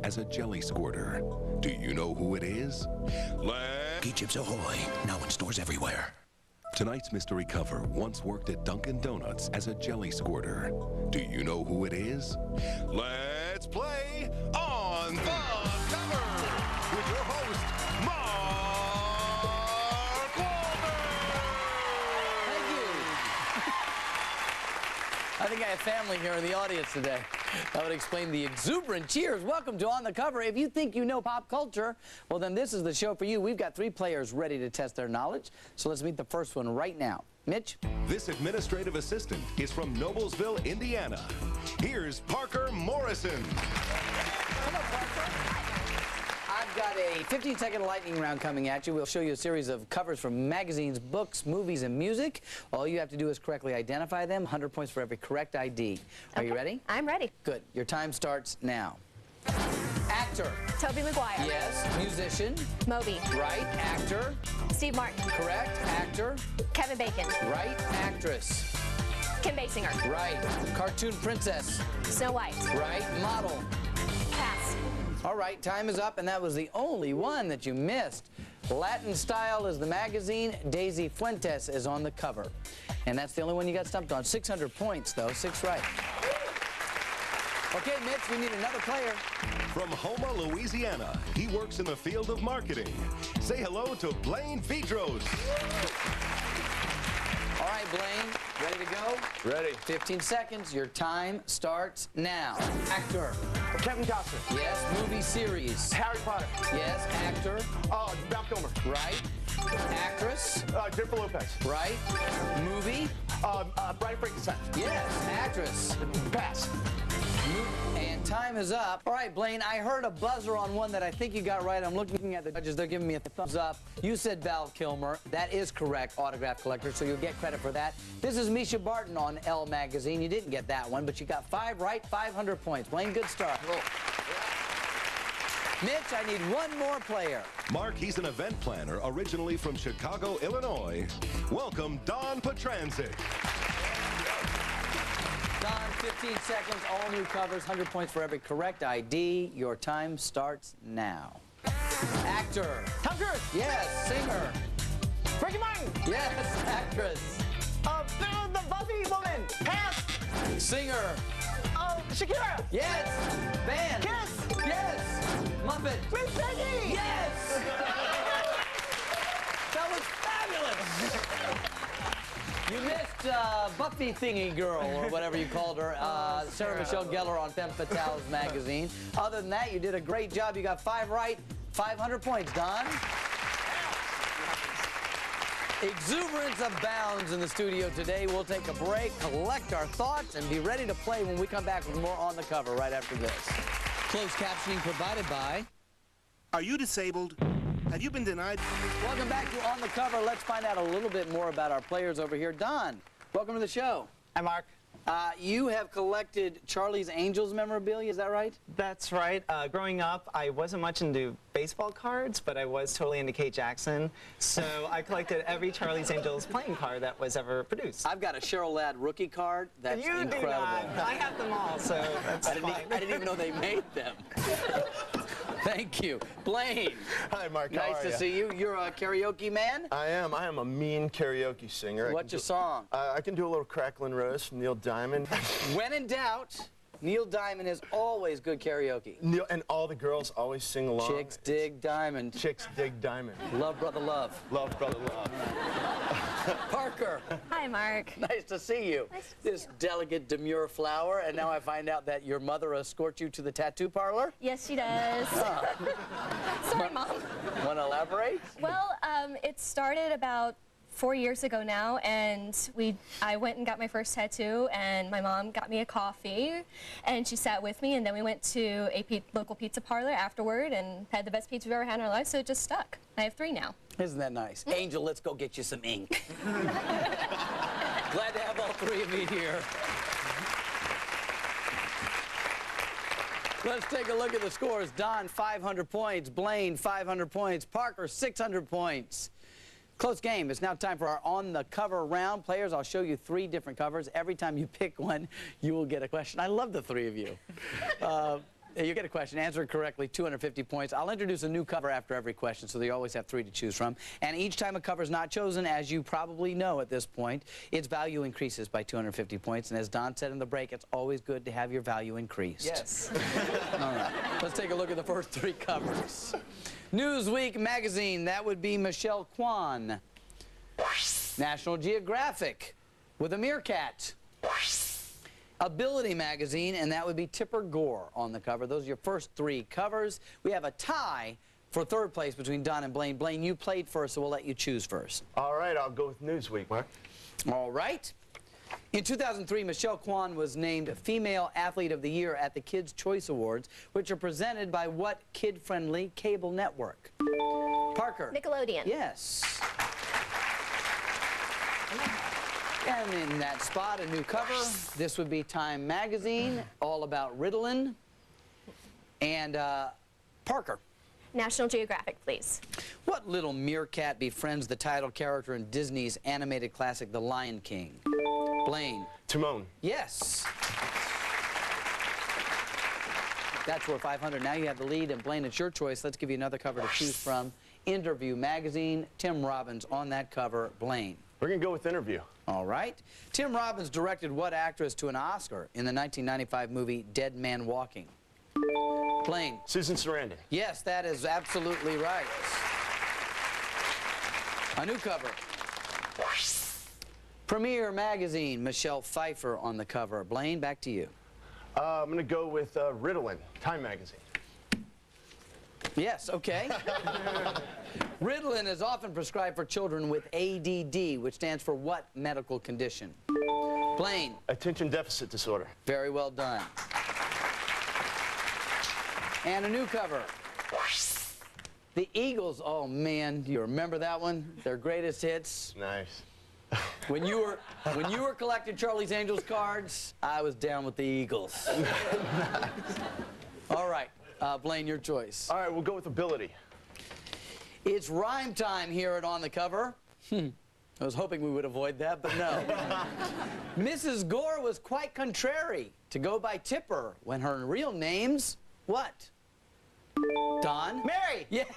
as a jelly squirter. Do you know who it is? Chips Ahoy, now in stores everywhere. Tonight's mystery cover once worked at Dunkin' Donuts as a jelly squirter. Do you know who it is? Let's play On the Cover with your host, Mark Walberg. Thank you. I think I have family here in the audience today. That would explain the exuberant cheers. Welcome to On the Cover. If you think you know pop culture, well, then this is the show for you. We've got 3 players ready to test their knowledge. So let's meet the first one right now. Mitch? This administrative assistant is from Noblesville, Indiana. Here's Parker Morrison. Come on, Parker. I've got a 15-second lightning round coming at you. We'll show you a series of covers from magazines, books, movies, and music. All you have to do is correctly identify them. 100 points for every correct ID. Are you ready? I'm ready. Good. Your time starts now. Actor. Tobey Maguire. Yes. Musician. Moby. Right. Actor. Steve Martin. Correct. Actor. Kevin Bacon. Right. Actress. Kim Basinger. Right. Cartoon princess. Snow White. Right. Model. Pass. All right, time is up, and that was the only one that you missed. Latin Style is the magazine. Daisy Fuentes is on the cover. And that's the only one you got stumped on. 600 points, though. 6 right. Okay, Mitch, we need another player. From Houma, Louisiana, he works in the field of marketing. Say hello to Blaine Fedros. All right, Blaine, ready to go? Ready. 15 seconds. Your time starts now. Actor. Kevin Costner. Yes. Movie series. Harry Potter. Yes. Actor. Val Kilmer. Right. Actress. Jennifer Lopez. Right. Movie. Bride Frankenstein. Yes. Actress. Pass. And time is up. All right, Blaine, I heard a buzzer on one that I think you got right. I'm looking at the judges. They're giving me a thumbs up. You said Val Kilmer. That is correct, autograph collector, so you'll get credit for that. This is Misha Barton on Elle magazine. You didn't get that one, but you got 5 right, 500 points. Blaine, good start. Cool. Mitch, I need one more player. Mark, he's an event planner originally from Chicago, Illinois. Welcome, Don Petranzik. Don, 15 seconds, all new covers, 100 points for every correct ID. Your time starts now. Actor. Tom Cruise. Yes. Singer. Ricky Martin. Yes. Actress. The Buffy woman. Pass. Singer. Shakira. Yes. Band. Kiss. Yes. Muppet. Miss Piggy. Yes. That was fabulous. You missed Buffy Thingy Girl, or whatever you called her, Sarah Michelle Gellar on Femme Fatale's magazine. Other than that, you did a great job. You got 5 right, 500 points. Don? Exuberance abounds in the studio today. We'll take a break, collect our thoughts, and be ready to play when we come back with more On the Cover right after this. Closed captioning provided by... Are you disabled? Have you been denied? Welcome back to On the Cover. Let's find out a little bit more about our players over here. Don, welcome to the show. Hi, Mark. You have collected Charlie's Angels memorabilia, is that right? That's right. Growing up, I wasn't much into baseball cards, but I was totally into Kate Jackson. So I collected every Charlie's Angels playing card that was ever produced. I've got a Cheryl Ladd rookie card. That's you incredible. Do not. I have them all, so that's fine. I didn't even know they made them. Thank you. Blaine. Hi, Mark. How Nice are to ya? see you. You're a karaoke man? I am. I am a mean karaoke singer. What's your song? I can do a little Cracklin' Rose from Neil Diamond. When in doubt, Neil Diamond is always good karaoke. Neil, and all the girls always sing along. Chicks dig Diamond. Chicks dig Diamond. Love, brother, love. Love, brother, love. Parker. Hi, Mark. Nice to see you. Nice to see This delicate, demure flower, and now I find out that your mother escorts you to the tattoo parlor? Yes, she does. Sorry, Mom. Want to elaborate? Well, it started about 4 years ago now, and I went and got my first tattoo, and my mom got me a coffee, and she sat with me, and then we went to a local pizza parlor afterward and had the best pizza we've ever had in our life, so it just stuck. I have 3 now. Isn't that nice? Angel, let's go get you some ink. Glad to have all 3 of you here. Let's take a look at the scores. Don, 500 points. Blaine, 500 points. Parker, 600 points. Close game. It's now time for our On the Cover round. Players, I'll show you 3 different covers. Every time you pick one, you will get a question. I love the 3 of you. You get a question, answer it correctly, 250 points. I'll introduce a new cover after every question, so you always have 3 to choose from. And each time a cover is not chosen, as you probably know at this point, its value increases by 250 points. And as Don said in the break, it's always good to have your value increased. Yes. All right, let's take a look at the first 3 covers. Newsweek magazine, that would be Michelle Kwan. National Geographic with a meerkat. Ability magazine, and that would be Tipper Gore on the cover. Those are your first 3 covers. We have a tie for 3rd place between Don and Blaine. Blaine, you played first, so we'll let you choose first. All right, I'll go with Newsweek, Mark. All right. In 2003, Michelle Kwan was named Female Athlete of the Year at the Kids' Choice Awards, which are presented by what kid-friendly cable network? Parker. Nickelodeon. Yes. And in that spot, a new cover. This would be Time Magazine, all about Ritalin. And Parker. National Geographic, please. What little meerkat befriends the title character in Disney's animated classic, The Lion King? Blaine. Timon. Yes. That's worth 500. Now you have the lead, and Blaine, it's your choice. Let's give you another cover to choose from. Interview Magazine, Tim Robbins on that cover. Blaine. We're going to go with Interview. All right. Tim Robbins directed what actress to an Oscar in the 1995 movie Dead Man Walking? Blaine. Susan Sarandon. Yes, that is absolutely right. A new cover. Premiere Magazine, Michelle Pfeiffer on the cover. Blaine, back to you. I'm going to go with Ritalin, Time Magazine. Yes, okay. Ritalin is often prescribed for children with ADD, which stands for what medical condition? Blaine. Attention Deficit Disorder. Very well done. And a new cover. The Eagles, oh man, do you remember that one? Their greatest hits. Nice. When you were collecting Charlie's Angels cards, I was down with the Eagles. All right, Blaine, your choice. All right, we'll go with Ability. It's rhyme time here at On the Cover. I was hoping we would avoid that, but no. Mrs. Gore was quite contrary to go by Tipper when her real name's what? Don? Mary! Yes!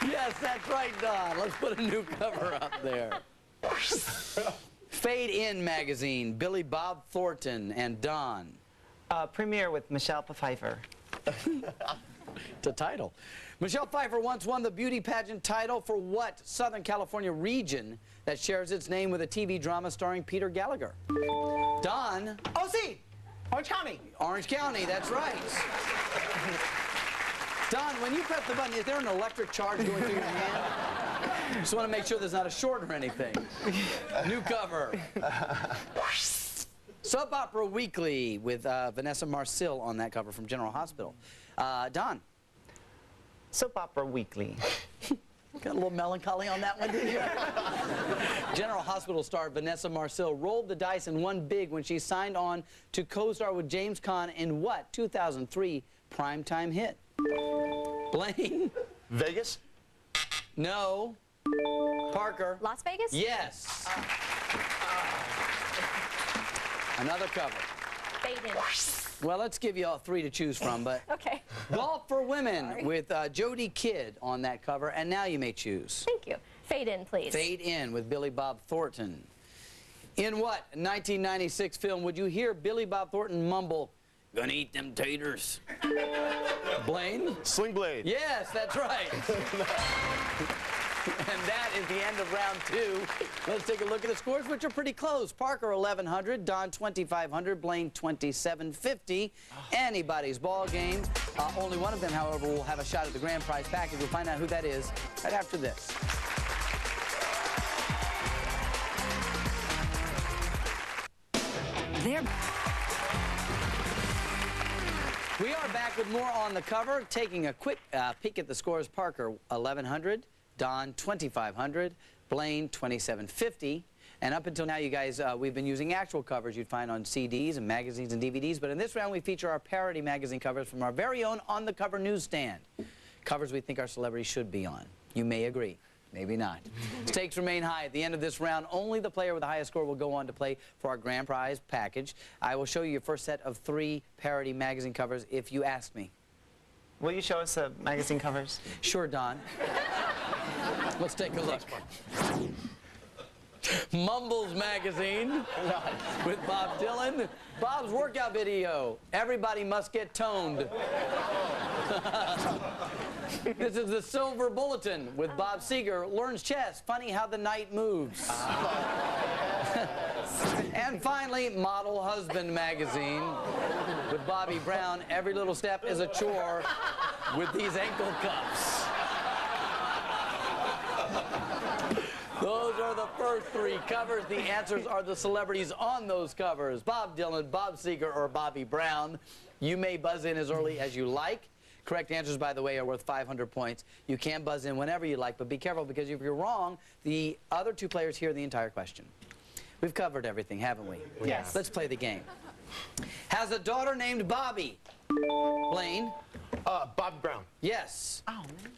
Yes, that's right, Don. Let's put a new cover up there. Fade In Magazine, Billy Bob Thornton and Don. Premiere with Michelle Pfeiffer. The title. Michelle Pfeiffer once won the beauty pageant title for what Southern California region that shares its name with a TV drama starring Peter Gallagher? Don. OC! Orange County. Orange County, that's right. Don, when you press the button, is there an electric charge going through your hand? Just want to make sure there's not a short or anything. New cover. Soap Opera Weekly with Vanessa Marcil on that cover from General Hospital. Don. Soap Opera Weekly. Got a little melancholy on that one, didn't you? General Hospital star Vanessa Marcil rolled the dice and won big when she signed on to co-star with James Caan in what 2003 primetime hit? Blaine? Vegas? No. Parker? Las Vegas? Yes. Another cover. Fade In. Well, let's give you all 3 to choose from, but Okay. Golf for Women with Jodie Kidd on that cover, and now you may choose. Thank you. Fade In, please. Fade In with Billy Bob Thornton. In what 1996 film would you hear Billy Bob Thornton mumble, "Gonna eat them taters"? Blaine? Sling Blade. Yes, that's right. And that is the end of round 2. Let's take a look at the scores, which are pretty close. Parker 1,100, Don 2,500, Blaine 2,750. Anybody's ball game. Only one of them, however, will have a shot at the grand prize package. We'll find out who that is right after this. We are back with more On the Cover. Taking a quick peek at the scores. Parker 1,100, Don 2,500, Blaine 2,750. And up until now, you guys, we've been using actual covers you'd find on CDs and magazines and DVDs. But in this round, we feature our parody magazine covers from our very own On the Cover newsstand. Covers we think our celebrities should be on. You may agree. Maybe not. Stakes remain high. At the end of this round, only the player with the highest score will go on to play for our grand prize package. I will show you your first set of 3 parody magazine covers if you ask me. Will you show us the magazine covers? Sure, Don. Let's take a look. Mumbles magazine with Bob Dylan. Bob's workout video. Everybody must get toned. This is the Silver Bulletin with Bob Seger. Learns chess. Funny how the night moves. And finally, Model Husband magazine with Bobby Brown. Every little step is a chore with these ankle cuffs. Those are the first 3 covers. The answers are the celebrities on those covers. Bob Dylan, Bob Seger, or Bobby Brown. You may buzz in as early as you like. Correct answers, by the way, are worth 500 points. You can buzz in whenever you like, but be careful because if you're wrong, the other 2 players hear the entire question. We've covered everything, haven't we? Yes. Let's play the game. Has a daughter named Bobby. Blaine? Bob Brown. Yes. Oh, man.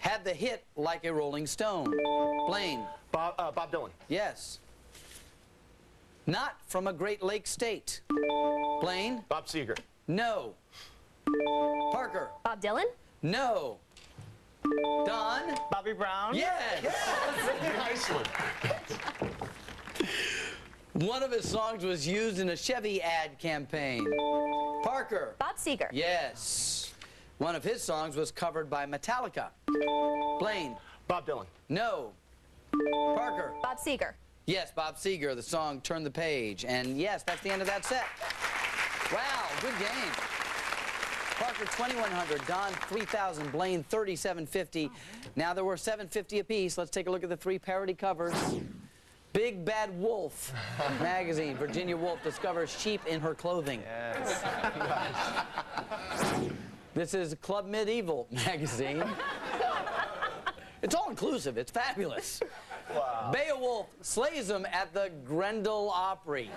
Had the hit Like a Rolling Stone. Blaine? Bob Dylan. Yes. Not from a Great Lakes state. Blaine? Bob Seger. No. Parker? Bob Dylan? No. Don? Bobby Brown? Yes! Nice one. One of his songs was used in a Chevy ad campaign. Parker? Bob Seger. Yes. One of his songs was covered by Metallica. Blaine? Bob Dylan. No. Parker? Bob Seger. Yes, Bob Seger, the song Turn the Page. And yes, that's the end of that set. Wow, good game. Parker, 2,100. Don, 3,000. Blaine, 3,750. Now there were 750 apiece. Let's take a look at the 3 parody covers. Big Bad Wolf magazine. Virginia Woolf discovers sheep in her clothing. Yes. This is Club Medieval magazine. It's all inclusive. It's fabulous. Wow. Beowulf slays him at the Grendel Opry.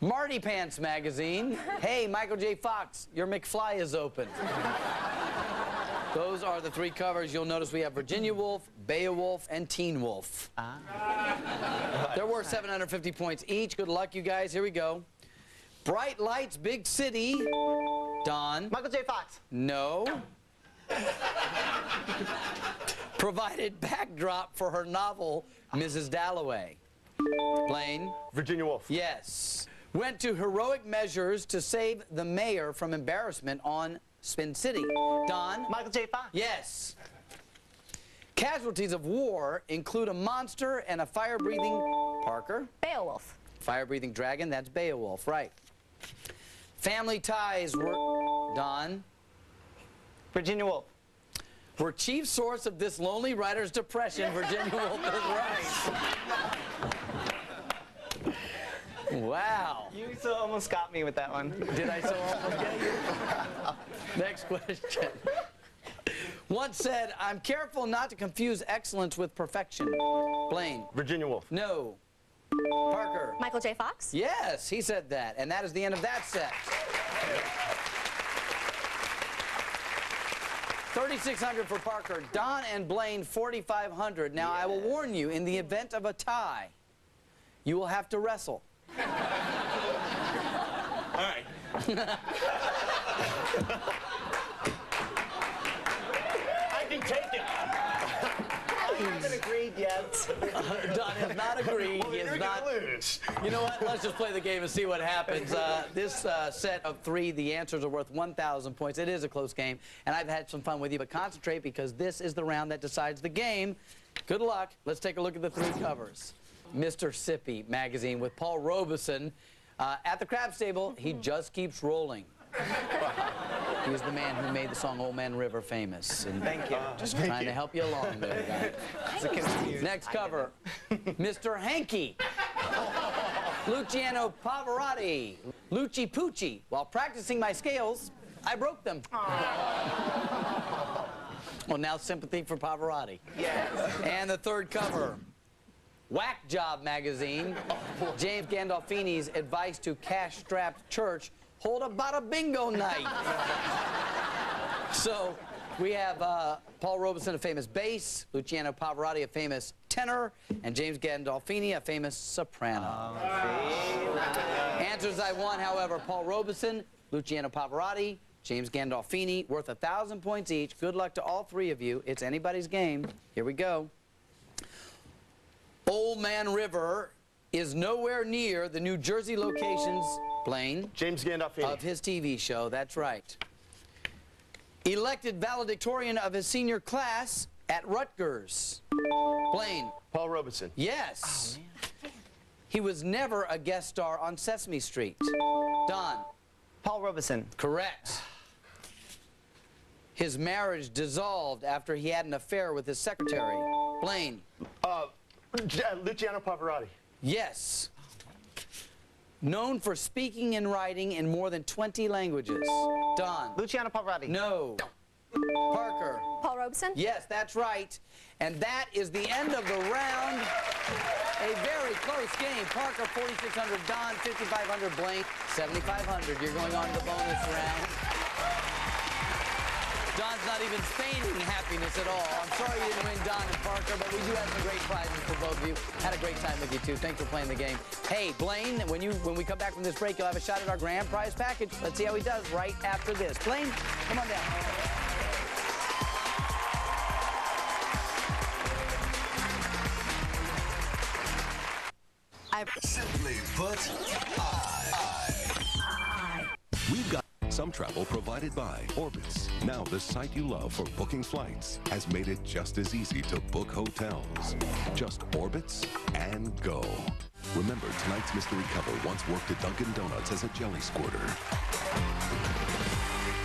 Marty Pants magazine. Hey, Michael J. Fox, your McFly is open. Those are the 3 covers. You'll notice we have Virginia Woolf, Beowulf, and Teen Wolf. There were 750 points each. Good luck, you guys. Here we go. Bright Lights, Big City. Don. Michael J. Fox. No. Provided backdrop for her novel, Mrs. Dalloway. Blaine. Virginia Woolf. Yes. Went to heroic measures to save the mayor from embarrassment on Spin City. Don. Michael J. Fox. Yes. Casualties of war include a monster and a fire-breathing Parker. Beowulf. Fire-breathing dragon, that's Beowulf, right. Family ties were, Don, Virginia Woolf. were chief source of this lonely writer's depression. Virginia Woolf is right. Wow. You so almost got me with that one. Did I so almost get you? Next question. Once said, I'm careful not to confuse excellence with perfection. Blaine. Virginia Woolf. No. Parker. Michael J. Fox? Yes, he said that. And that is the end of that set. 3,600 for Parker. Don and Blaine, 4,500. Now, I will warn you, in the event of a tie, you will have to wrestle. All right. I can take it. I haven't agreed yet. Don has not agreed. He You're is not. gonna lose. You know what? Let's just play the game and see what happens. This set of 3, the answers are worth 1,000 points. It is a close game, and I've had some fun with you, but concentrate because this is the round that decides the game. Good luck. Let's take a look at the 3 covers. Mr. Sippy magazine with Paul Robeson. At the crab stable, he just keeps rolling. He's the man who made the song Old Man River famous. And Thank you. just trying to help you along there, guys. Next cover, Mr. Hanky. Luciano Pavarotti. Lucci Pucci. While practicing my scales, I broke them. Well, now sympathy for Pavarotti. Yes. And the 3rd cover, Whack Job magazine. James Gandolfini's advice to cash-strapped church, hold a bada bingo night. So, We have Paul Robeson, a famous bass, Luciano Pavarotti, a famous tenor, and James Gandolfini, a famous soprano. Answers I want, however, Paul Robeson, Luciano Pavarotti, James Gandolfini, worth 1,000 points each. Good luck to all three of you. It's anybody's game. Here we go. Old Man River is nowhere near the New Jersey locations, Blaine, James Gandolfini. of his TV show. That's right. Elected valedictorian of his senior class at Rutgers. Blaine. Paul Robeson. Yes. Oh, he was never a guest star on Sesame Street. Don. Paul Robeson. Correct. His marriage dissolved after he had an affair with his secretary. Blaine. Luciano Pavarotti. Yes. Known for speaking and writing in more than 20 languages. Don. Luciano Pavarotti. No. Parker. Paul Robeson? Yes, that's right. And that is the end of the round. A very close game. Parker, 4,600. Don, 5,500. Blaine, 7,500. You're going on to the bonus round. Don's not even feigning happiness at all. I'm sorry you didn't win, Don and Parker, but we do have some great prizes for both of you. Had a great time with you, too. Thanks for playing the game. Hey, Blaine, when we come back from this break, you'll have a shot at our grand prize package. Let's see how he does right after this. Blaine, come on down. Simply put, We've got some travel provided by Orbitz. Now the site you love for booking flights has made it just as easy to book hotels. Just Orbitz and go. Remember, tonight's mystery cover once worked at Dunkin' Donuts as a jelly squirter.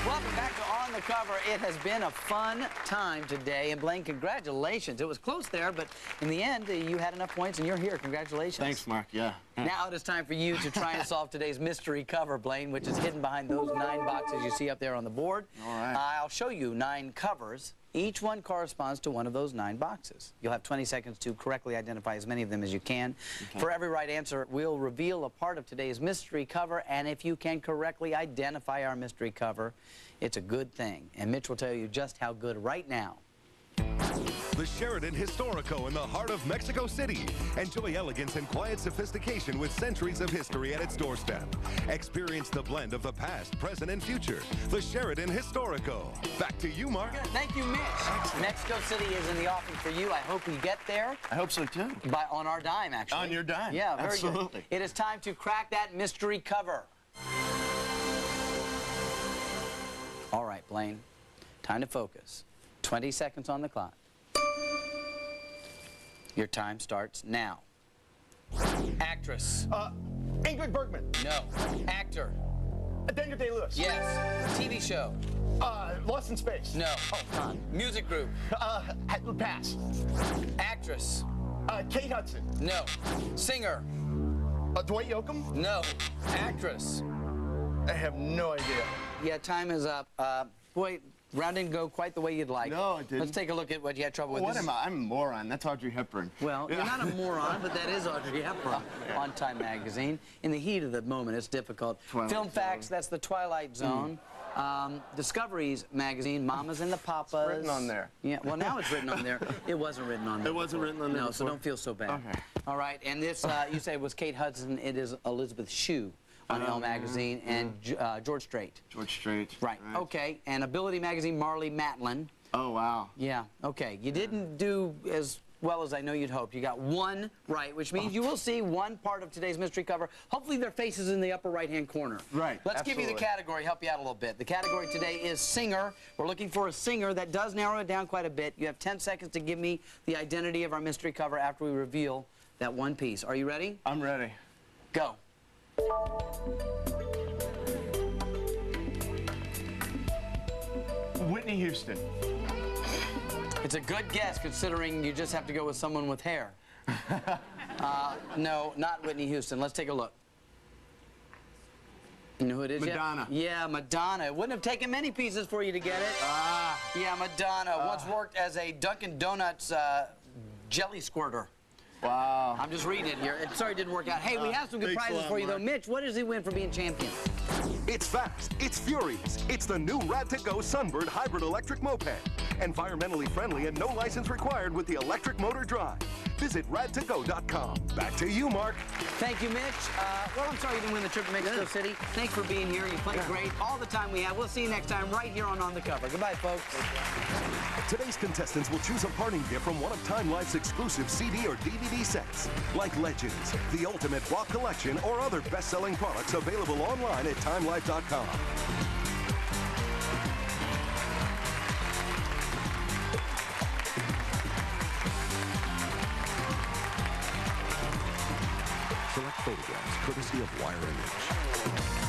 Welcome back to On the Cover. It has been a fun time today. And Blaine, congratulations. It was close there, but in the end, you had enough points and you're here. Congratulations. Thanks, Mark. Yeah. Now it is time for you to try and solve today's mystery cover, Blaine, which is hidden behind those 9 boxes you see up there on the board. All right. I'll show you 9 covers. Each one corresponds to one of those 9 boxes. You'll have 20 seconds to correctly identify as many of them as you can. Okay. For every right answer, we'll reveal a part of today's mystery cover, and if you can correctly identify our mystery cover, it's a good thing. And Mitch will tell you just how good right now. The Sheraton Historico in the heart of Mexico City. Enjoy elegance and quiet sophistication with centuries of history at its doorstep. Experience the blend of the past, present, and future. The Sheraton Historico. Back to you, Mark. Thank you, Mitch. Mexico City is in the offing for you. I hope we get there. I hope so, too. On our dime, actually. On your dime. Yeah, very Absolutely. good. It is time to crack that mystery cover. All right, Blaine. Time to focus. 20 seconds on the clock. Your time starts now. Actress. Ingrid Bergman. No. Actor. Daniel Day-Lewis. Yes. TV show. Lost in Space. No. Oh, music group. Pass. Actress. Kate Hudson. No. Singer. Dwight Yoakam. No. Actress. I have no idea. Yeah, time is up. Boy, round didn't go quite the way you'd like. No, it didn't. Let's take a look at what you had trouble with. What am I? I'm a moron. That's Audrey Hepburn. Well, you're not a moron, but that is Audrey Hepburn on Time Magazine. In the heat of the moment, it's difficult. Twilight Film Zone. Facts, that's the Twilight Zone. Discoveries Magazine, Mamas and the Papas. It's written on there. Yeah, well, now it's written on there. It wasn't written on there. It wasn't written on there No, so before? don't feel so bad. Okay. All right, and this, you said was Kate Hudson. It is Elizabeth Shue on Elle Magazine, and George Strait. George Strait. Right. Okay. And Ability Magazine, Marley Matlin. Oh, wow. Yeah. Okay. You didn't do as well as I know you'd hoped. You got 1 right, which means you will see 1 part of today's mystery cover. Hopefully their face is in the upper right-hand corner. Right. Let's give you the category, help you out a little bit. The category today is singer. We're looking for a singer. That does narrow it down quite a bit. You have 10 seconds to give me the identity of our mystery cover after we reveal that 1 piece. Are you ready? I'm ready. Go. Whitney Houston. It's a good guess, considering you just have to go with someone with hair. No, not Whitney Houston. Let's take a look. You know who it is Madonna. yet? Yeah, Madonna. It wouldn't have taken many pieces for you to get it. Yeah, Madonna. Once worked as a Dunkin' Donuts jelly squirter. Wow. I'm just reading it here. Sorry it didn't work out. Hey, we have some good prizes for you, though. Mitch, what does he win for being champion? It's fast, it's furious, it's the new Rad2Go Sunbird Hybrid Electric Moped. Environmentally friendly and no license required with the electric motor drive. Visit rad2go.com. Back to you, Mark. Thank you, Mitch. Well, I'm sorry you didn't win the trip to Mexico City. Thanks for being here. You played great all the time we have. We'll see you next time right here on The Cover. Goodbye, folks. Today's contestants will choose a parting gift from one of Time Life's exclusive CD or DVD sets, like Legends, the Ultimate Block Collection, or other best-selling products available online at timelife.com. Select photographs courtesy of Wire Image.